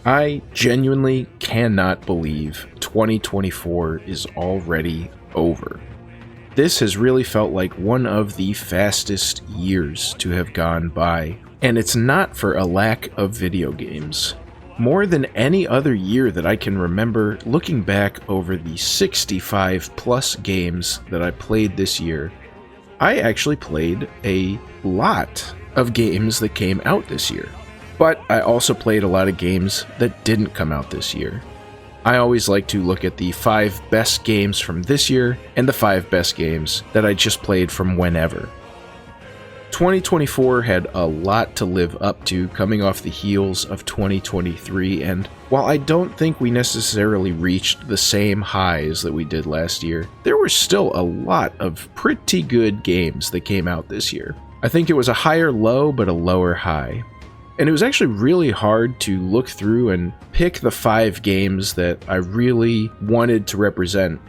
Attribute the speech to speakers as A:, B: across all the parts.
A: I genuinely cannot believe 2024 is already over. This has really felt like one of the fastest years to have gone by, and it's not for a lack of video games. More than any other year that I can remember, looking back over the 65 plus games that I played this year, I actually played a lot of games that came out this year. But I also played a lot of games that didn't come out this year. I always like to look at the 5 best games from this year and the 5 best games that I just played from whenever. 2024 had a lot to live up to coming off the heels of 2023, and while I don't think we necessarily reached the same highs that we did last year, there were still a lot of pretty good games that came out this year. I think it was a higher low but a lower high. And it was actually really hard to look through and pick the 5 games that I really wanted to represent.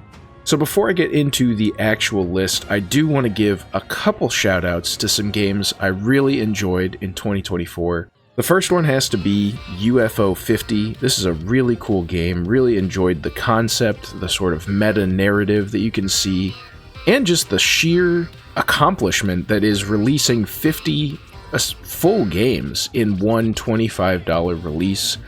A: So before I get into the actual list, I do want to give a couple shoutouts to some games I really enjoyed in 2024. The first one has to be UFO 50. This is a really cool game, really enjoyed the concept, the sort of meta-narrative that you can see, and just the sheer accomplishment that is releasing 50 full games in one $25 release.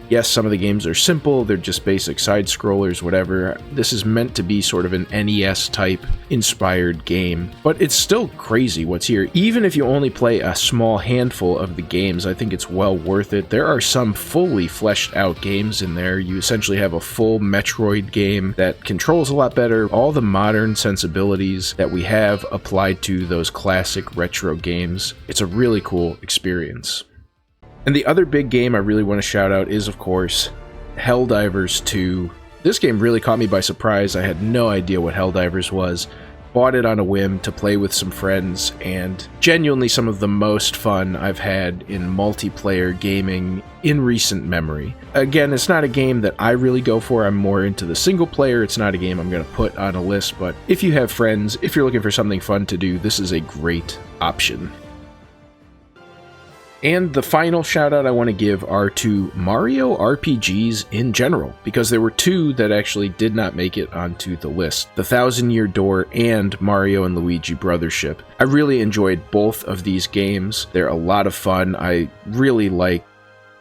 A: Yes, some of the games are simple, they're just basic side-scrollers, whatever. This is meant to be sort of an NES-type inspired game, but it's still crazy what's here. Even if you only play a small handful of the games, I think it's well worth it. There are some fully fleshed out games in there. You essentially have a full Metroid game that controls a lot better. All the modern sensibilities that we have applied to those classic retro games. It's a really cool experience. And the other big game I really want to shout out is, of course, Helldivers 2. This game really caught me by surprise. I had no idea what Helldivers was. Bought it on a whim to play with some friends, and genuinely some of the most fun I've had in multiplayer gaming in recent memory. Again, it's not a game that I really go for. I'm more into the single player. It's not a game I'm going to put on a list, but if you have friends, if you're looking for something fun to do, this is a great option. And the final shout out I want to give are to Mario RPGs in general, because there were 2 that actually did not make it onto the list, The Thousand Year Door and Mario and Luigi Brothership. I really enjoyed both of these games. They're a lot of fun. I really like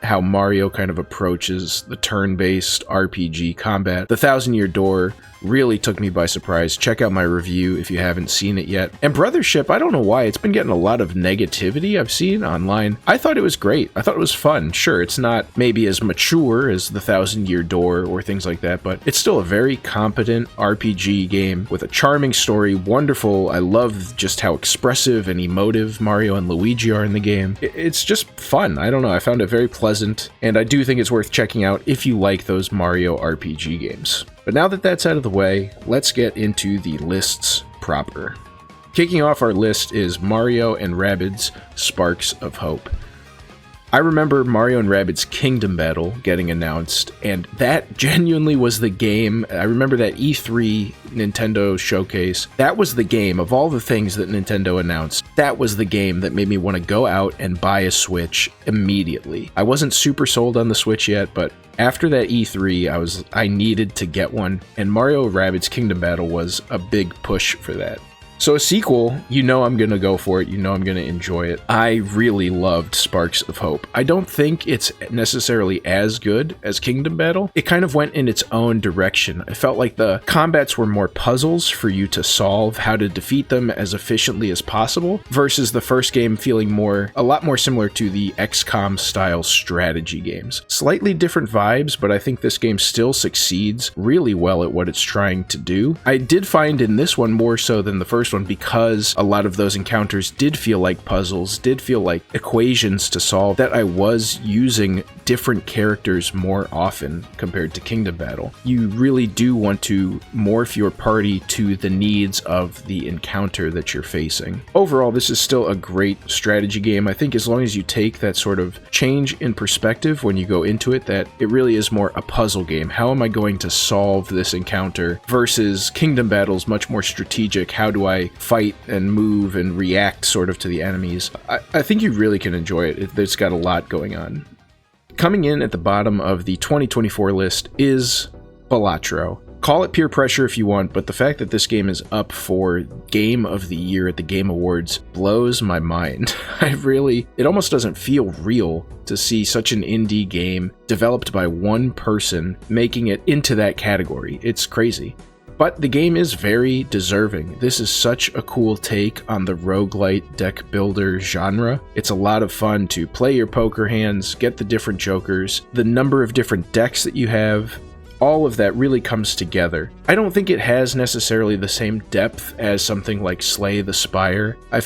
A: how Mario kind of approaches the turn-based RPG combat. The Thousand Year Door really took me by surprise. Check out my review if you haven't seen it yet. And Brothership, I don't know why, it's been getting a lot of negativity I've seen online. I thought it was great. I thought it was fun. Sure, it's not maybe as mature as The Thousand Year Door or things like that, but it's still a very competent RPG game with a charming story, wonderful. I love just how expressive and emotive Mario and Luigi are in the game. It's just fun. I don't know, I found it very pleasant, and I do think it's worth checking out if you like those Mario RPG games. But now that that's out of the way, let's get into the lists proper. Kicking off our list is Mario and Rabbids Sparks of Hope. I remember Mario and Rabbids Kingdom Battle getting announced, and that genuinely was the game. I remember that E3 Nintendo showcase. That was the game, of all the things that Nintendo announced, that was the game that made me want to go out and buy a Switch immediately. I wasn't super sold on the Switch yet, but after that E3, I needed to get one, and Mario and Rabbids Kingdom Battle was a big push for that. So a sequel, you know I'm going to go for it, you know I'm going to enjoy it. I really loved Sparks of Hope. I don't think it's necessarily as good as Kingdom Battle. It kind of went in its own direction. I felt like the combats were more puzzles for you to solve how to defeat them as efficiently as possible, versus the first game feeling a lot more similar to the XCOM style strategy games. Slightly different vibes, but I think this game still succeeds really well at what it's trying to do. I did find in this one more so than the first one, because a lot of those encounters did feel like puzzles, did feel like equations to solve, that I was using different characters more often compared to Kingdom Battle. You really do want to morph your party to the needs of the encounter that you're facing. Overall, this is still a great strategy game. I think as long as you take that sort of change in perspective when you go into it, that it really is more a puzzle game. How am I going to solve this encounter? Versus Kingdom Battle's much more strategic. How do I fight and move and react sort of to the enemies? I think you really can enjoy it. It's got a lot going on. Coming in at the bottom of the 2024 list is Balatro. Call it peer pressure if you want, but the fact that this game is up for Game of the Year at the Game Awards blows my mind. It almost doesn't feel real to see such an indie game developed by one person making it into that category. It's crazy. But the game is very deserving. This is such a cool take on the roguelite deck builder genre. It's a lot of fun to play your poker hands, get the different jokers, the number of different decks that you have. All of that really comes together. I don't think it has necessarily the same depth as something like Slay the Spire. I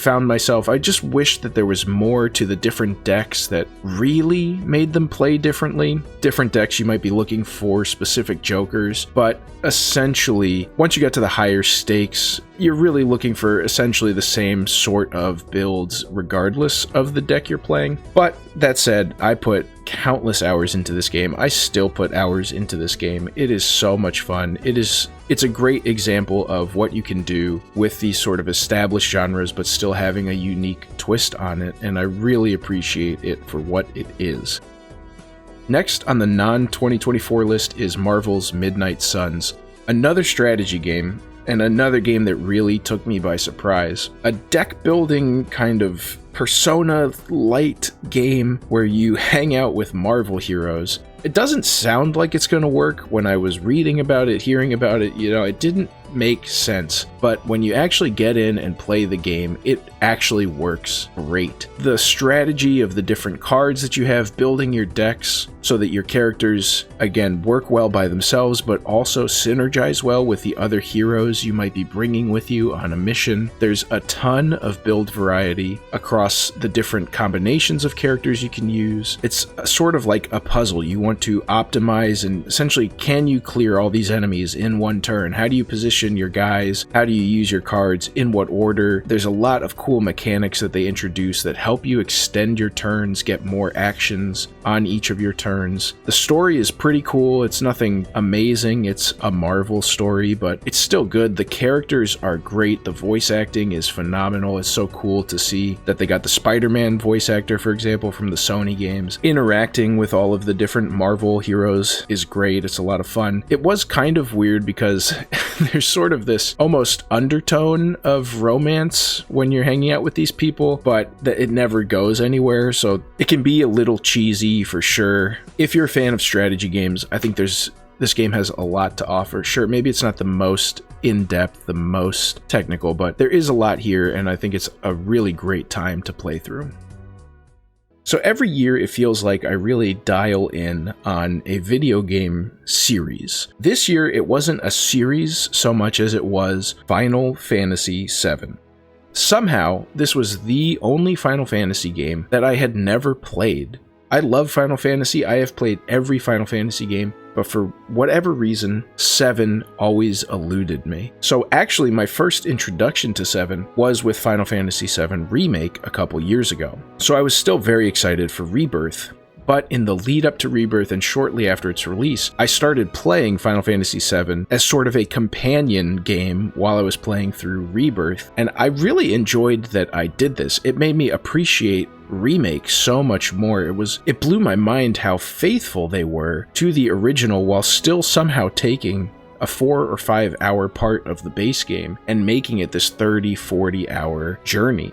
A: just wish that there was more to the different decks that really made them play differently. Different decks, you might be looking for specific jokers, but essentially, once you get to the higher stakes, you're really looking for essentially the same sort of builds regardless of the deck you're playing. But that said, I put countless hours into this game. I still put hours into this game. It is so much fun. It's a great example of what you can do with these sort of established genres, but still having a unique twist on it, and I really appreciate it for what it is. Next on the non-2024 list is Marvel's Midnight Suns, another strategy game, and another game that really took me by surprise. A deck building kind of Persona light game where you hang out with Marvel heroes. It doesn't sound like it's going to work. When I was reading about it, hearing about it, it didn't make sense. But when you actually get in and play the game, it actually works great. The strategy of the different cards that you have, building your decks so that your characters, again, work well by themselves, but also synergize well with the other heroes you might be bringing with you on a mission. There's a ton of build variety across the different combinations of characters you can use. It's sort of like a puzzle. You want to optimize and essentially, can you clear all these enemies in one turn? How do you position your guys? How do you use your cards? In what order? There's a lot of cool mechanics that they introduce that help you extend your turns, get more actions on each of your turns. The story is pretty cool. It's nothing amazing. It's a Marvel story, but it's still good. The characters are great. The voice acting is phenomenal. It's so cool to see that they got the Spider-Man voice actor, for example, from the Sony games. Interacting with all of the different Marvel heroes is great. It's a lot of fun. It was kind of weird because there's sort of this almost undertone of romance when you're hanging out with these people, but it never goes anywhere, so it can be a little cheesy for sure. If you're a fan of strategy games, I think this game has a lot to offer. Sure, maybe it's not the most in-depth, the most technical, but there is a lot here, and I think it's a really great time to play through. So every year it feels like I really dial in on a video game series. This year it wasn't a series so much as it was Final Fantasy VII. Somehow, this was the only Final Fantasy game that I had never played. I love Final Fantasy. I have played every Final Fantasy game, but for whatever reason, 7 always eluded me. So actually, my first introduction to 7 was with Final Fantasy VII Remake a couple years ago. So I was still very excited for Rebirth. But in the lead up to Rebirth and shortly after its release, I started playing Final Fantasy VII as sort of a companion game while I was playing through Rebirth, and I really enjoyed that I did this. It made me appreciate Remake so much more. It blew my mind how faithful they were to the original while still somehow taking a 4 or 5 hour part of the base game and making it this 30-40 hour journey.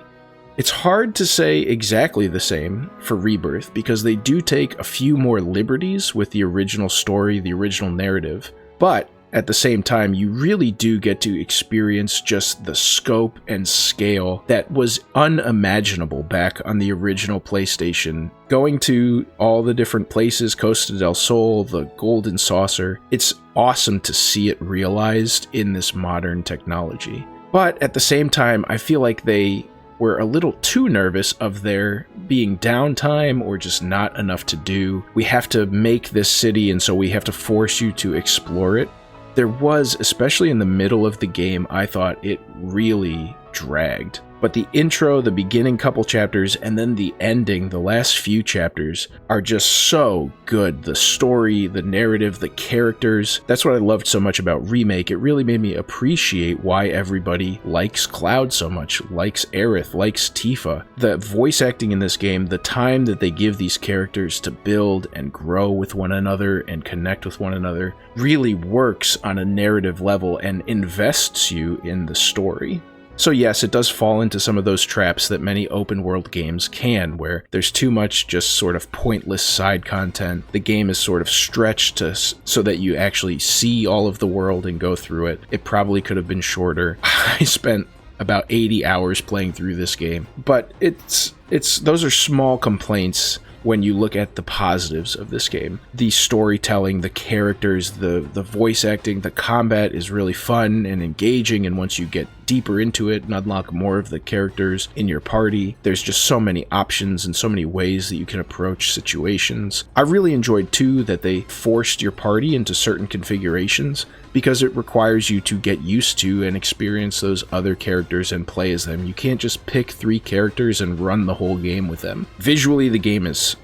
A: It's hard to say exactly the same for Rebirth because they do take a few more liberties with the original story, the original narrative, but at the same time, you really do get to experience just the scope and scale that was unimaginable back on the original PlayStation. Going to all the different places, Costa del Sol, the Golden Saucer, it's awesome to see it realized in this modern technology. But at the same time, I feel like they were a little too nervous of there being downtime or just not enough to do. We have to make this city, and so we have to force you to explore it. There was, especially in the middle of the game, I thought it really dragged. But the intro, the beginning couple chapters, and then the ending, the last few chapters, are just so good. The story, the narrative, the characters. That's what I loved so much about Remake. It really made me appreciate why everybody likes Cloud so much, likes Aerith, likes Tifa. The voice acting in this game, the time that they give these characters to build and grow with one another and connect with one another, really works on a narrative level and invests you in the story. So yes, it does fall into some of those traps that many open world games can, where there's too much just sort of pointless side content. The game is sort of stretched so that you actually see all of the world and go through it. It probably could have been shorter. I spent about 80 hours playing through this game, but those are small complaints when you look at the positives of this game. The storytelling, the characters, the voice acting, the combat is really fun and engaging, and once you get deeper into it and unlock more of the characters in your party, there's just so many options and so many ways that you can approach situations. I really enjoyed too that they forced your party into certain configurations, because it requires you to get used to and experience those other characters and play as them. You can't just pick 3 characters and run the whole game with them. Visually, the game is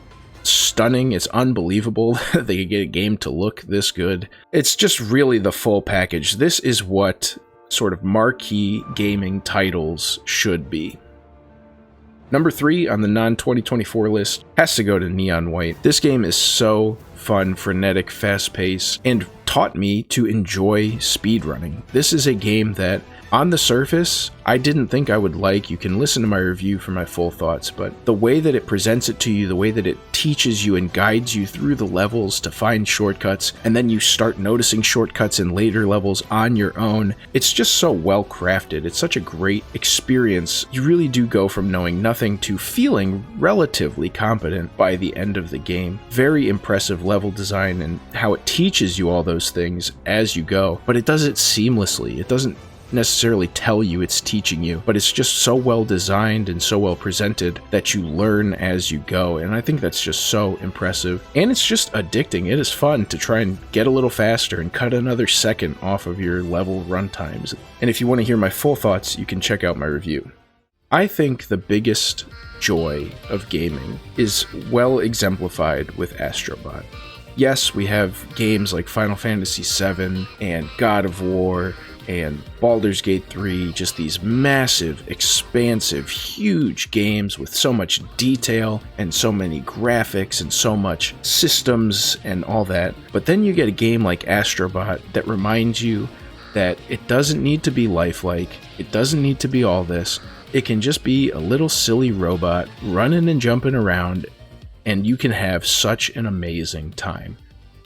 A: stunning. It's unbelievable that they could get a game to look this good. It's just really the full package. This is what sort of marquee gaming titles should be. Number 3 on the non-2024 list has to go to Neon White. This game is so fun, frenetic, fast-paced, and taught me to enjoy speedrunning. This is a game that, on the surface, I didn't think I would like. You can listen to my review for my full thoughts, but the way that it presents it to you, the way that it teaches you and guides you through the levels to find shortcuts, and then you start noticing shortcuts in later levels on your own, it's just so well crafted. It's such a great experience. You really do go from knowing nothing to feeling relatively competent by the end of the game. Very impressive level design and how it teaches you all those things as you go, but it does it seamlessly. It doesn't necessarily tell you it's teaching you, but it's just so well designed and so well presented that you learn as you go, and I think that's just so impressive. And it's just addicting. It is fun to try and get a little faster and cut another second off of your level run times. And if you want to hear my full thoughts, you can check out my review. I think the biggest joy of gaming is well exemplified with Astro Bot. Yes, we have games like Final Fantasy VII and God of War and Baldur's Gate 3, just these massive, expansive, huge games with so much detail and so many graphics and so much systems and all that. But then you get a game like Astro Bot that reminds you that it doesn't need to be lifelike, it doesn't need to be all this, it can just be a little silly robot running and jumping around, and you can have such an amazing time.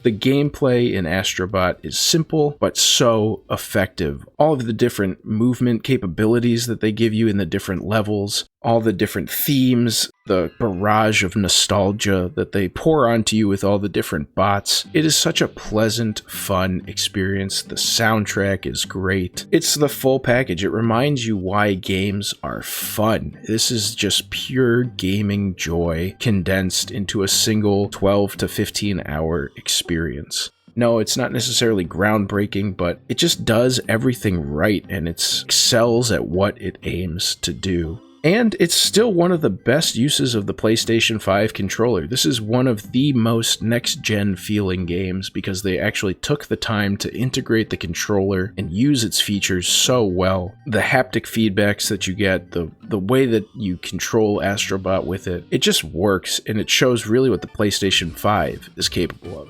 A: The gameplay in Astro Bot is simple, but so effective. All of the different movement capabilities that they give you in the different levels, all the different themes, the barrage of nostalgia that they pour onto you with all the different bots. It is such a pleasant, fun experience. The soundtrack is great. It's the full package. It reminds you why games are fun. This is just pure gaming joy condensed into a single 12 to 15 hour experience. No, it's not necessarily groundbreaking, but it just does everything right, and it excels at what it aims to do. And it's still one of the best uses of the PlayStation 5 controller. This is one of the most next-gen feeling games because they actually took the time to integrate the controller and use its features so well. The haptic feedbacks that you get, the way that you control Astro Bot with it, it just works, and it shows really what the PlayStation 5 is capable of.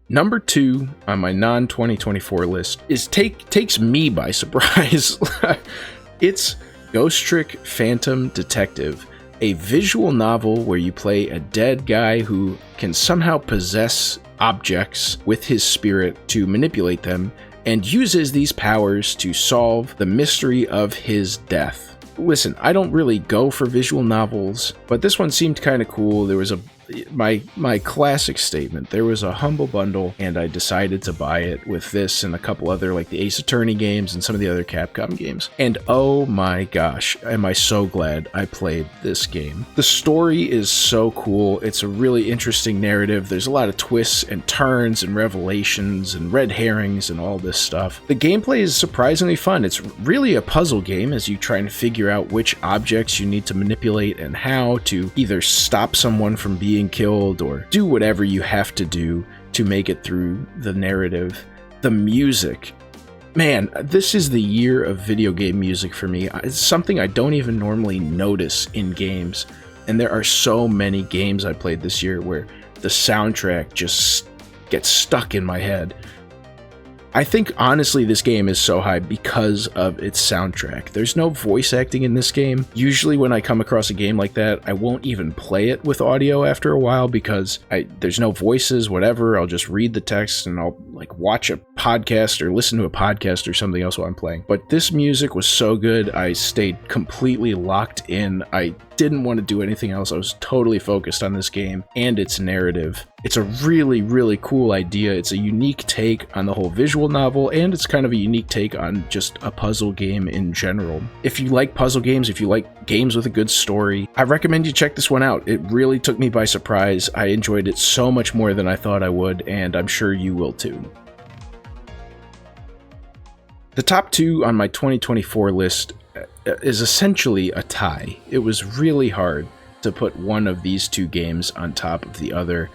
A: Number 2 on my non-2024 list takes me by surprise. It's Ghost Trick Phantom Detective, a visual novel where you play a dead guy who can somehow possess objects with his spirit to manipulate them, and uses these powers to solve the mystery of his death. Listen, I don't really go for visual novels, but this one seemed kind of cool. There was a my classic statement. There was a humble bundle, and I decided to buy it with this and a couple other, like the Ace Attorney games and some of the other Capcom games. And oh my gosh, am I so glad I played this game. The story is so cool. It's a really interesting narrative. There's a lot of twists and turns and revelations and red herrings and all this stuff. The gameplay is surprisingly fun. It's really a puzzle game as you try and figure out which objects you need to manipulate and how to either stop someone from being killed or do whatever you have to do to make it through the narrative. The music. Man, this is the year of video game music for me. It's something I don't even normally notice in games. And there are so many games I played this year where the soundtrack just gets stuck in my head. I think, honestly, this game is so high because of its soundtrack. There's no voice acting in this game. Usually when I come across a game like that, I won't even play it with audio after a while because there's no voices, whatever. I'll just read the text and I'll like watch a podcast or listen to a podcast or something else while I'm playing. But this music was so good, I stayed completely locked in. I didn't want to do anything else. I was totally focused on this game and its narrative. It's a really, really cool idea. It's a unique take on the whole visual novel, and it's kind of a unique take on just a puzzle game in general. If you like puzzle games, if you like games with a good story, I recommend you check this one out. It really took me by surprise. I enjoyed it so much more than I thought I would, and I'm sure you will too. The top two on my 2024 list is essentially a tie. It was really hard to put one of these two games on top of the other,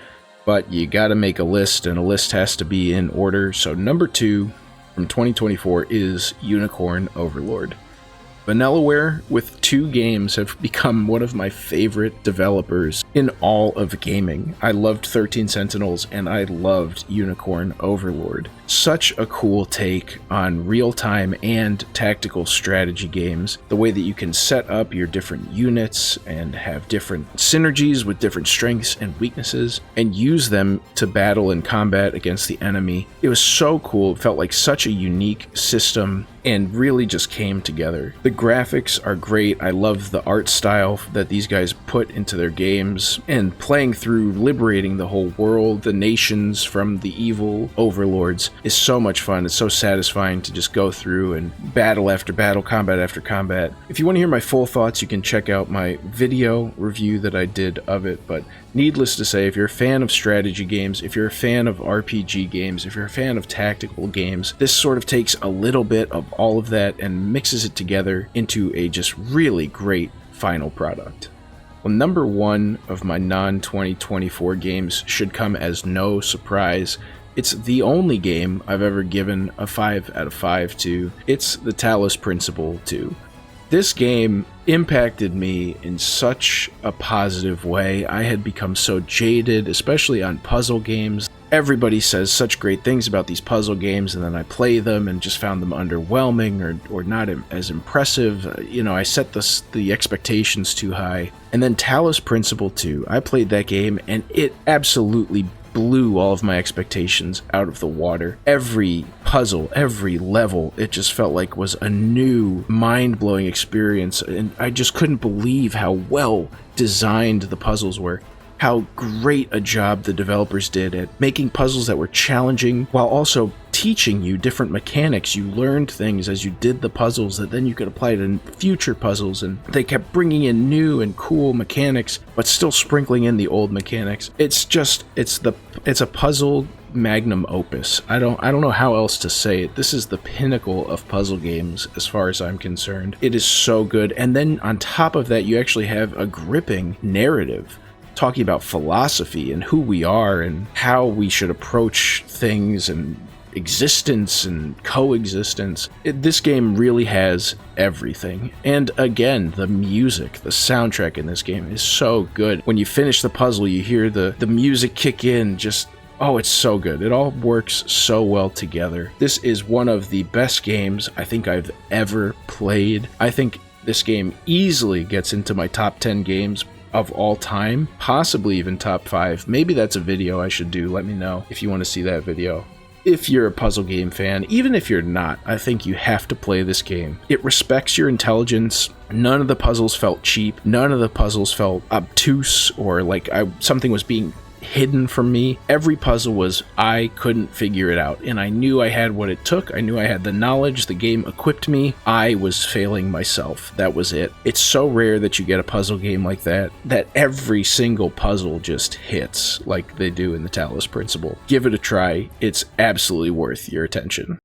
A: but you gotta make a list, and a list has to be in order. So number 2 from 2024 is Unicorn Overlord. Vanillaware, with 2 games, have become one of my favorite developers in all of gaming. I loved 13 Sentinels, and I loved Unicorn Overlord. Such a cool take on real-time and tactical strategy games. The way that you can set up your different units and have different synergies with different strengths and weaknesses, and use them to battle and combat against the enemy. It was so cool. It felt like such a unique system and really just came together. The graphics are great. I love the art style that these guys put into their games, and playing through liberating the whole world, the nations from the evil overlords is so much fun. It's so satisfying to just go through and battle after battle, combat after combat. If you want to hear my full thoughts, you can check out my video review that I did of it, but needless to say, if you're a fan of strategy games, if you're a fan of RPG games, if you're a fan of tactical games, this sort of takes a little bit of all of that and mixes it together into a just really great final product. Well, number 1 of my non-2024 games should come as no surprise. It's the only game I've ever given a 5 out of 5 to. It's the Talos Principle 2. This game impacted me in such a positive way. I had become so jaded, especially on puzzle games. Everybody says such great things about these puzzle games, and then I play them and just found them underwhelming or not as impressive. You know, I set the expectations too high. And then Talos Principle 2, I played that game and it absolutely blew all of my expectations out of the water. Every puzzle, every level, it just felt like was a new, mind-blowing experience, and I just couldn't believe how well designed the puzzles were. How great a job the developers did at making puzzles that were challenging while also teaching you different mechanics. You learned things as you did the puzzles that then you could apply to future puzzles, and they kept bringing in new and cool mechanics but still sprinkling in the old mechanics. It's a puzzle magnum opus. I don't know how else to say it. This is the pinnacle of puzzle games as far as I'm concerned. It is so good, and then on top of that you actually have a gripping narrative talking about philosophy and who we are and how we should approach things and existence and coexistence. This game really has everything. And again, the music, the soundtrack in this game is so good. When you finish the puzzle, you hear the music kick in, just oh, it's so good. It all works so well together. This is one of the best games I think I've ever played. I think this game easily gets into my top 10 games of all time, possibly even top 5. Maybe that's a video I should do. Let me know if you want to see that video. If you're a puzzle game fan, even if you're not, I think you have to play this game. It respects your intelligence. None of the puzzles felt cheap. None of the puzzles felt obtuse or like something was being hidden from me. Every puzzle was, I couldn't figure it out, and I knew I had what it took. I knew I had the knowledge. The game equipped me. I was failing myself. That was it. It's so rare that you get a puzzle game like that every single puzzle just hits like they do in the Talos Principle. Give it a try. It's absolutely worth your attention.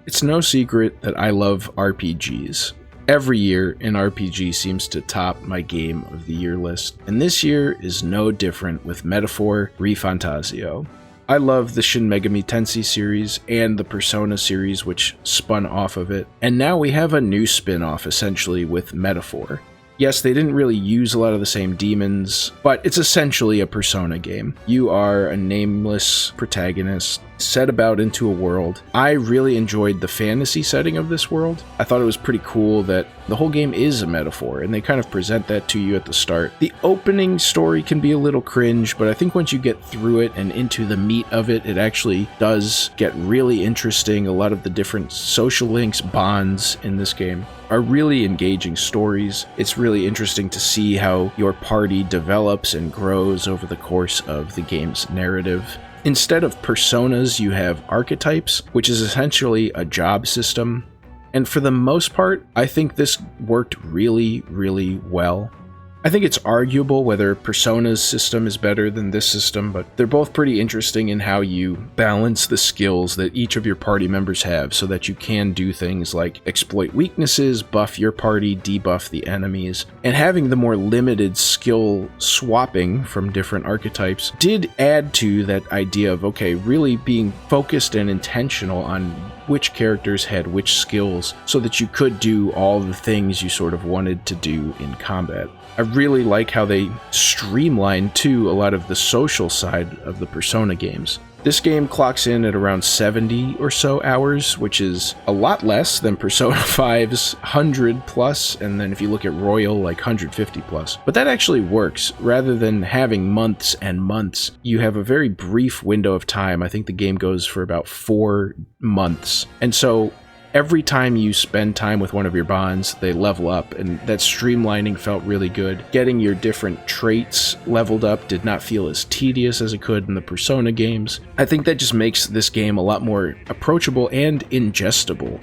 A: It's no secret that I love RPGs. Every year, an RPG seems to top my Game of the Year list, and this year is no different with Metaphor ReFantazio. I love the Shin Megami Tensei series and the Persona series which spun off of it, and now we have a new spin-off essentially with Metaphor. Yes, they didn't really use a lot of the same demons, but it's essentially a Persona game. You are a nameless protagonist set about into a world. I really enjoyed the fantasy setting of this world. I thought it was pretty cool that the whole game is a metaphor, and they kind of present that to you at the start. The opening story can be a little cringe, but I think once you get through it and into the meat of it, it actually does get really interesting. A lot of the different social links, bonds in this game are really engaging stories. It's really interesting to see how your party develops and grows over the course of the game's narrative. Instead of personas, you have archetypes, which is essentially a job system. And for the most part, I think this worked really, really well. I think it's arguable whether Persona's system is better than this system, but they're both pretty interesting in how you balance the skills that each of your party members have so that you can do things like exploit weaknesses, buff your party, debuff the enemies. And having the more limited skill swapping from different archetypes did add to that idea of, okay, really being focused and intentional on which characters had which skills so that you could do all the things you sort of wanted to do in combat. I really like how they streamline too a lot of the social side of the Persona games. This game clocks in at around 70 or so hours, which is a lot less than Persona 5's 100 plus, and then if you look at Royal, like 150 plus. But that actually works. Rather than having months and months, you have a very brief window of time. I think the game goes for about 4 months. And so every time you spend time with one of your bonds, they level up, and that streamlining felt really good. Getting your different traits leveled up did not feel as tedious as it could in the Persona games. I think that just makes this game a lot more approachable and ingestible.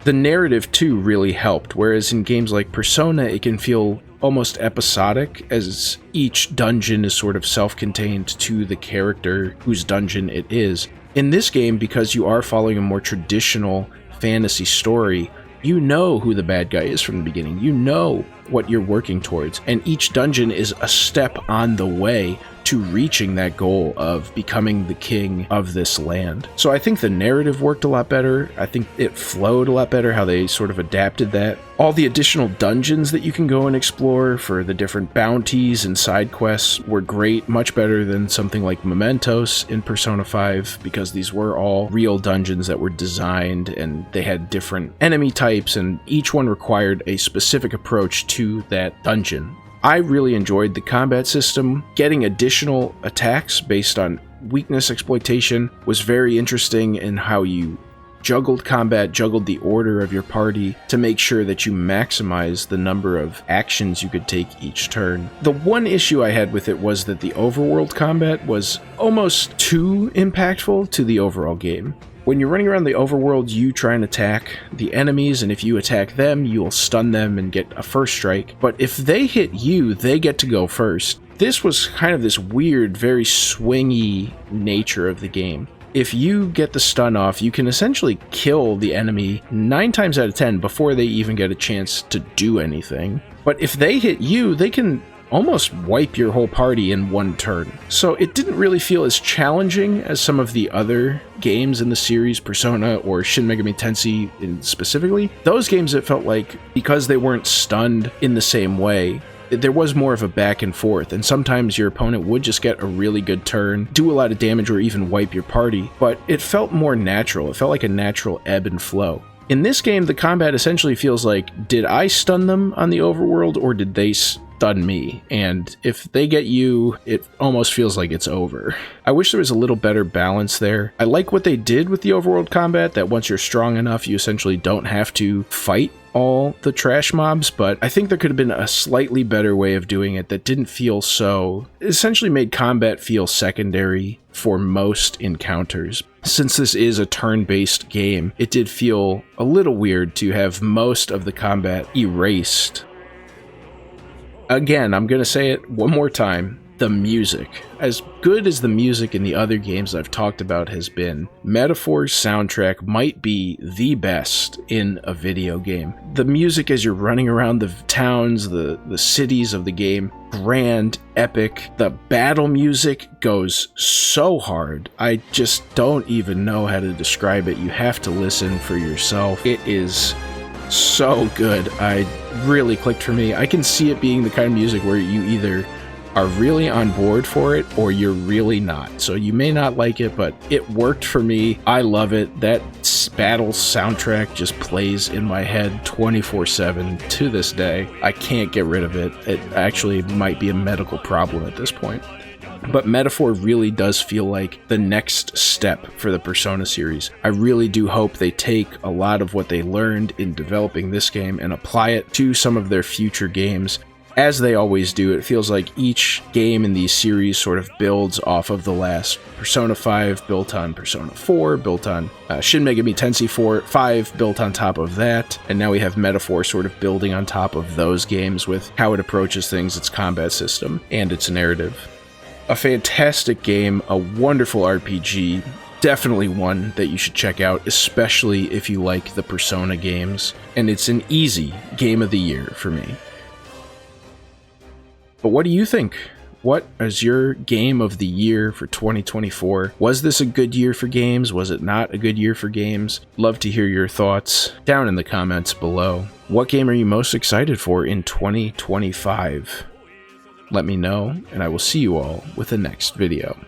A: The narrative too really helped, whereas in games like Persona, it can feel almost episodic, as each dungeon is sort of self-contained to the character whose dungeon it is. In this game, because you are following a more traditional fantasy story, you know who the bad guy is from the beginning. You know what you're working towards, and each dungeon is a step on the way to reaching that goal of becoming the king of this land. So I think the narrative worked a lot better. I think it flowed a lot better, how they sort of adapted that. All the additional dungeons that you can go and explore for the different bounties and side quests were great, much better than something like Mementos in Persona 5, because these were all real dungeons that were designed and they had different enemy types, and each one required a specific approach to that dungeon. I really enjoyed the combat system. Getting additional attacks based on weakness exploitation was very interesting in how you juggled combat, juggled the order of your party to make sure that you maximize the number of actions you could take each turn. The one issue I had with it was that the overworld combat was almost too impactful to the overall game. When you're running around the overworld, you try and attack the enemies, and if you attack them, you'll stun them and get a first strike. But if they hit you, they get to go first. This was kind of this weird, very swingy nature of the game. If you get the stun off, you can essentially kill the enemy 9 times out of 10 before they even get a chance to do anything. But if they hit you, they can almost wipe your whole party in one turn. So it didn't really feel as challenging as some of the other games in the series, Persona or Shin Megami Tensei specifically. Those games, it felt like, because they weren't stunned in the same way, there was more of a back and forth, and sometimes your opponent would just get a really good turn, do a lot of damage, or even wipe your party, but it felt more natural. It felt like a natural ebb and flow. In this game, the combat essentially feels like, did I stun them on the overworld, or did they stun me? And if they get you, it almost feels like it's over. I wish there was a little better balance there. I like what they did with the overworld combat, that once you're strong enough, you essentially don't have to fight all the trash mobs, but I think there could have been a slightly better way of doing it that didn't feel so... It essentially made combat feel secondary for most encounters. Since this is a turn-based game, it did feel a little weird to have most of the combat erased. Again, I'm gonna say it one more time. The music. As good as the music in the other games I've talked about has been, Metaphor's soundtrack might be the best in a video game. The music as you're running around the towns, the cities of the game, grand, epic. The battle music goes so hard. I just don't even know how to describe it. You have to listen for yourself. It is so good. I really clicked for me. I can see it being the kind of music where you either are really on board for it or you're really not. So you may not like it, but it worked for me. I love it. That battle soundtrack just plays in my head 24/7 to this day. I can't get rid of it. It actually might be a medical problem at this point. But Metaphor really does feel like the next step for the Persona series. I really do hope they take a lot of what they learned in developing this game and apply it to some of their future games. As they always do, it feels like each game in these series sort of builds off of the last. Persona 5 built on Persona 4, built on Shin Megami Tensei 5 built on top of that, and now we have Metaphor sort of building on top of those games with how it approaches things, its combat system, and its narrative. A fantastic game, a wonderful RPG, definitely one that you should check out, especially if you like the Persona games, and it's an easy game of the year for me. But what do you think? What is your game of the year for 2024? Was this a good year for games? Was it not a good year for games? Love to hear your thoughts down in the comments below. What game are you most excited for in 2025? Let me know, and I will see you all with the next video.